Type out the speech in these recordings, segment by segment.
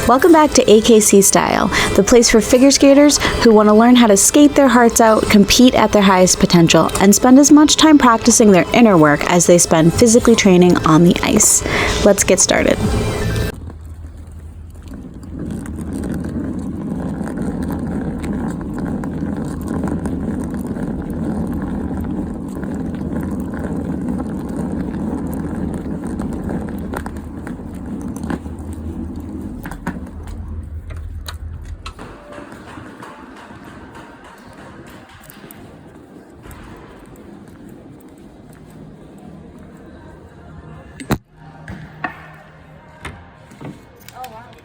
Welcome back to AKC Style, the place for figure skaters who want to learn how to skate their hearts out, compete at their highest potential, and spend as much time practicing their inner work as they spend physically training on the ice. Let's get started.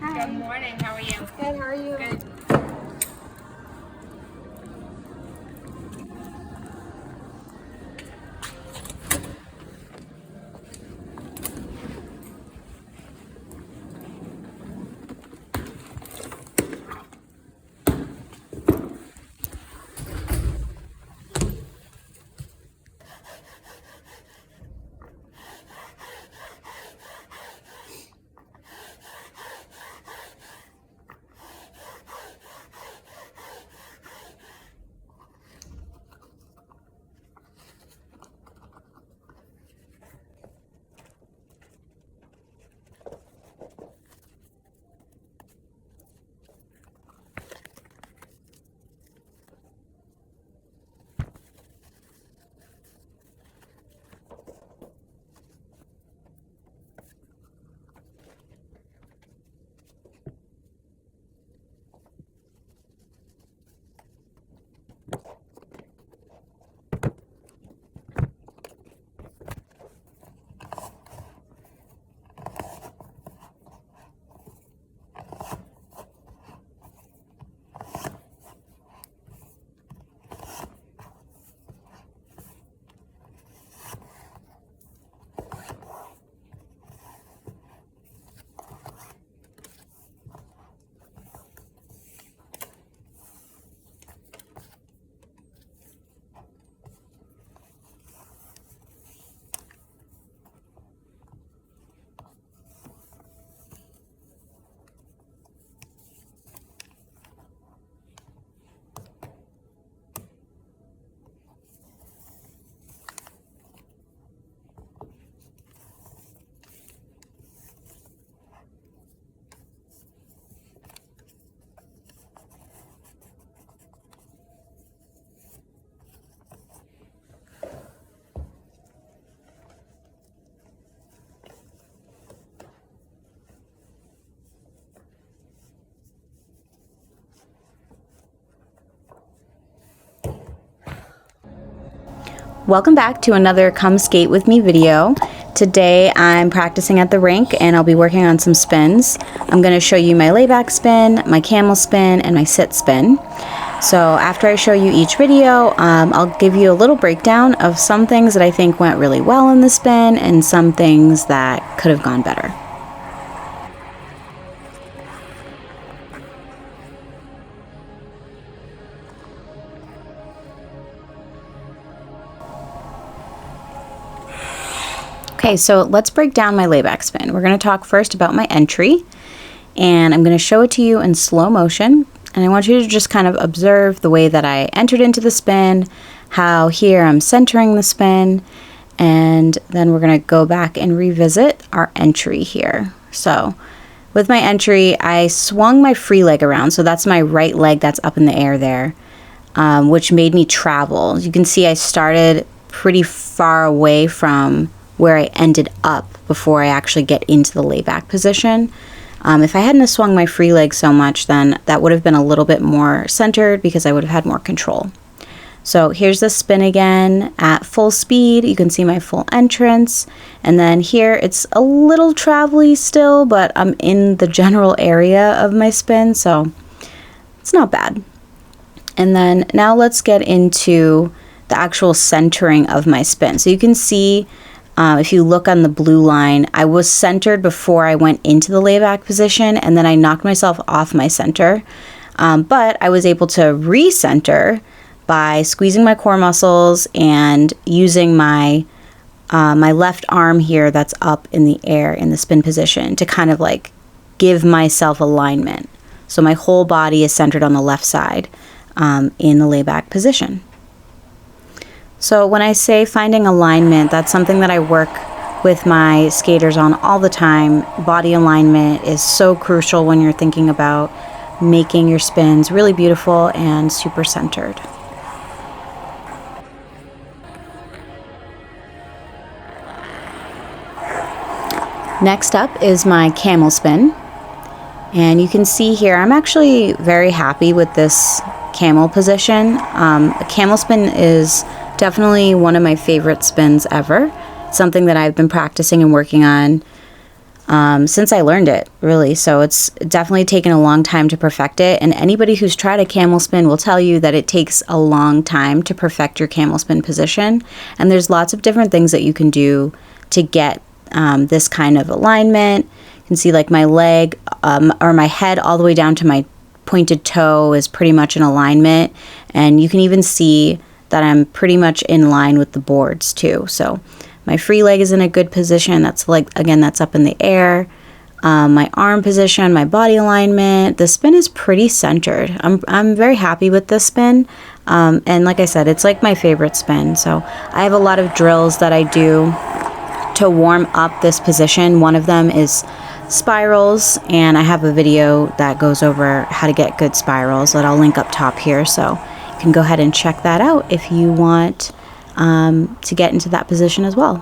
Good morning. How are you? Good, how are you? Good. Welcome back to another Come Skate With Me video. Today I'm practicing at the rink and I'll be working on some spins. I'm going to show you my layback spin, my camel spin, and my sit spin. So after I show you each video, I'll give you a little breakdown of some things that I think went really well in the spin and some things that could have gone better. Okay, so let's break down my layback spin. We're going to talk first about my entry, and I'm going to show it to you in slow motion, and I want you to just kind of observe the way that I entered into the spin, how here I'm centering the spin, and then we're going to go back and revisit our entry here. So with my entry, I swung my free leg around, so that's my right leg that's up in the air there, which made me travel. You can see I started pretty far away from where I ended up before I actually get into the layback position. If I hadn't have swung my free leg so much, then that would have been a little bit more centered because I would have had more control. So here's the spin again at full speed. You can see my full entrance. And then here it's a little travel-y still, but I'm in the general area of my spin, so it's not bad. And then now let's get into the actual centering of my spin. So you can see if you look on the blue line, I was centered before I went into the layback position, and then I knocked myself off my center. But I was able to recenter by squeezing my core muscles and using my my left arm here that's up in the air in the spin position to kind of like give myself alignment. So my whole body is centered on the left side in the layback position. So when I say finding alignment, that's something that I work with my skaters on all the time. Body alignment is so crucial when you're thinking about making your spins really beautiful and super centered. Next up is my Camel Spin. And you can see here, I'm actually very happy with this camel position. A Camel Spin is definitely one of my favorite spins ever. It's something that I've been practicing and working on since I learned it, really. So it's definitely taken a long time to perfect it. And anybody who's tried a Camel Spin will tell you that it takes a long time to perfect your Camel Spin position. And there's lots of different things that you can do to get this kind of alignment. You can see like my leg or my head all the way down to my pointed toe is pretty much in alignment. And you can even see that I'm pretty much in line with the boards too. So my free leg is in a good position. That's like, again, that's up in the air. My arm position, my body alignment. The spin is pretty centered. I'm very happy with this spin. And like I said, it's like my favorite spin. So I have a lot of drills that I do to warm up this position. One of them is spirals, and I have a video that goes over how to get good spirals that I'll link up top here. So you can go ahead and check that out if you want to get into that position as well.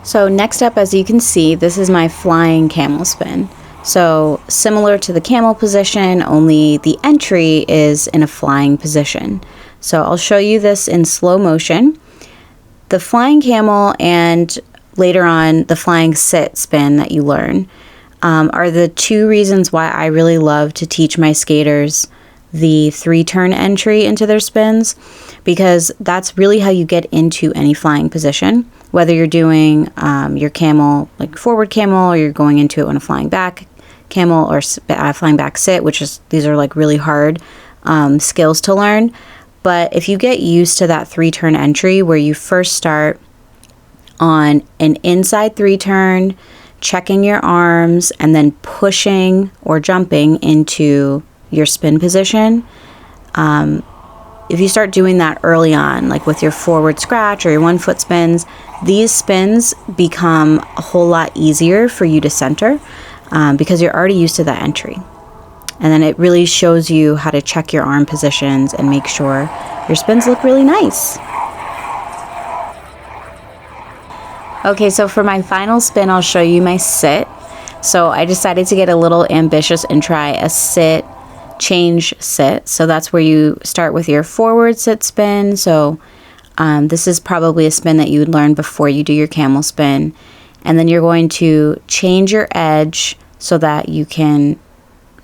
So next up, as you can see, this is my flying camel spin. So similar to the camel position, only the entry is in a flying position. So I'll show you this in slow motion. The flying camel and later on the flying sit spin that you learn are the two reasons why I really love to teach my skaters the 3-turn entry into their spins, because that's really how you get into any flying position, whether you're doing your camel, like forward camel, or you're going into it on a flying back camel or flying back sit, these are like really hard skills to learn. But if you get used to that 3-turn entry where you first start on an inside 3-turn, checking your arms, and then pushing or jumping into your spin position, if you start doing that early on, like with your forward scratch or your 1-foot spins, these spins become a whole lot easier for you to center because you're already used to that entry. And then it really shows you how to check your arm positions and make sure your spins look really nice. Okay, so for my final spin, I'll show you my sit. So I decided to get a little ambitious and try a sit, change sit. So that's where you start with your forward sit spin. So this is probably a spin that you would learn before you do your camel spin. And then you're going to change your edge so that you can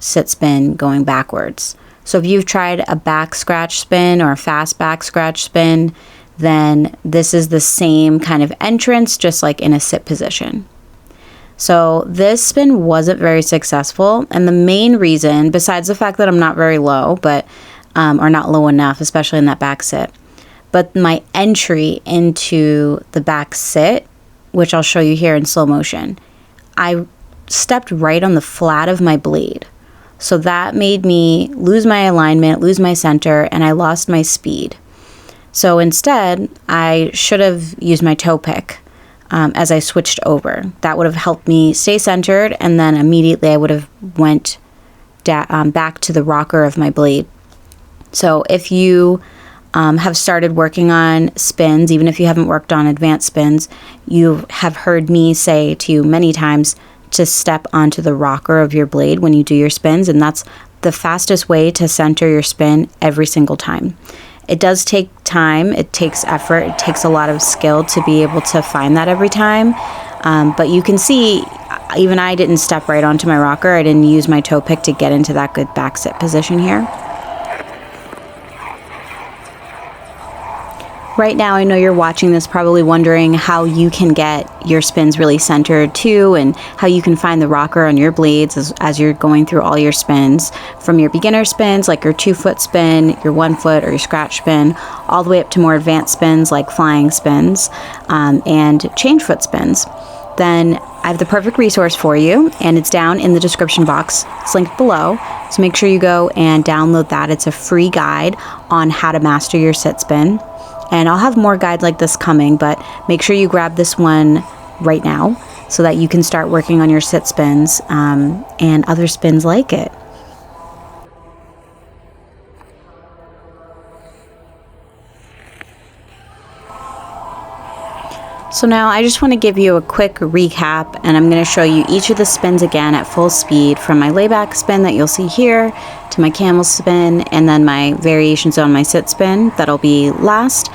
sit spin going backwards. So if you've tried a back scratch spin or a fast back scratch spin, then this is the same kind of entrance, just like in a sit position. So this spin wasn't very successful, and the main reason, besides the fact that I'm not very low, or not low enough, especially in that back sit, but my entry into the back sit, which I'll show you here in slow motion, I stepped right on the flat of my blade. So that made me lose my alignment, lose my center, and I lost my speed. So instead, I should have used my toe pick as I switched over. That would have helped me stay centered, and then immediately I would have went back to the rocker of my blade. So if you have started working on spins, even if you haven't worked on advanced spins, you have heard me say to you many times to step onto the rocker of your blade when you do your spins, and that's the fastest way to center your spin every single time. It does take time, it takes effort, it takes a lot of skill to be able to find that every time, but you can see even I didn't step right onto my rocker. I didn't use my toe pick to get into that good back sit position here. Right now, I know you're watching this probably wondering how you can get your spins really centered too, and how you can find the rocker on your blades as you're going through all your spins, from your beginner spins like your 2-foot spin, your 1-foot or your scratch spin, all the way up to more advanced spins like flying spins and change foot spins. then I have the perfect resource for you, and it's down in the description box. It's linked below, so make sure you go and download that. It's a free guide on how to master your sit spin, and I'll have more guides like this coming, but make sure you grab this one right now so that you can start working on your sit spins and other spins like it. So now I just want to give you a quick recap, and I'm going to show you each of the spins again at full speed, from my layback spin that you'll see here to my camel spin, and then my variations on my sit spin that'll be last.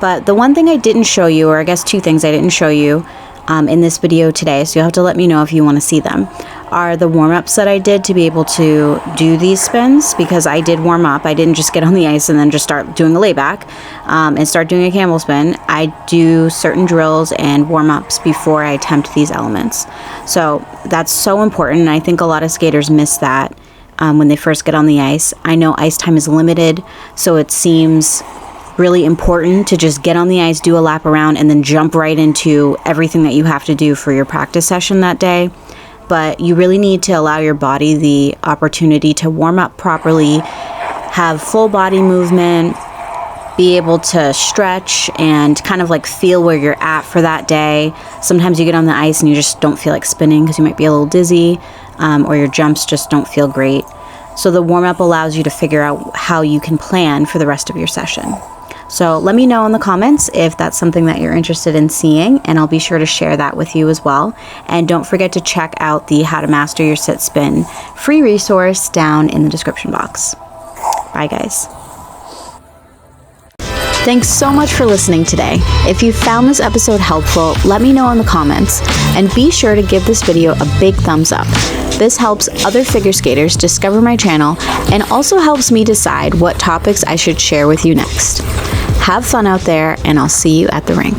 But the one thing I didn't show you, or I guess two things I didn't show you in this video today, so you'll have to let me know if you want to see them, are the warm-ups that I did to be able to do these spins, because I did warm up. I didn't just get on the ice and then just start doing a layback and start doing a camel spin. I do certain drills and warm-ups before I attempt these elements. So that's so important, and I think a lot of skaters miss that when they first get on the ice. I know ice time is limited, so it seems really important to just get on the ice, do a lap around, and then jump right into everything that you have to do for your practice session that day. But you really need to allow your body the opportunity to warm up properly, have full body movement, be able to stretch and kind of like feel where you're at for that day. Sometimes you get on the ice and you just don't feel like spinning because you might be a little dizzy, or your jumps just don't feel great. So the warm up allows you to figure out how you can plan for the rest of your session. So let me know in the comments if that's something that you're interested in seeing, and I'll be sure to share that with you as well. And don't forget to check out the How to Master Your Sit Spin free resource down in the description box. Bye guys. Thanks so much for listening today. If you found this episode helpful, let me know in the comments, and be sure to give this video a big thumbs up. This helps other figure skaters discover my channel and also helps me decide what topics I should share with you next. Have fun out there, and I'll see you at the rink.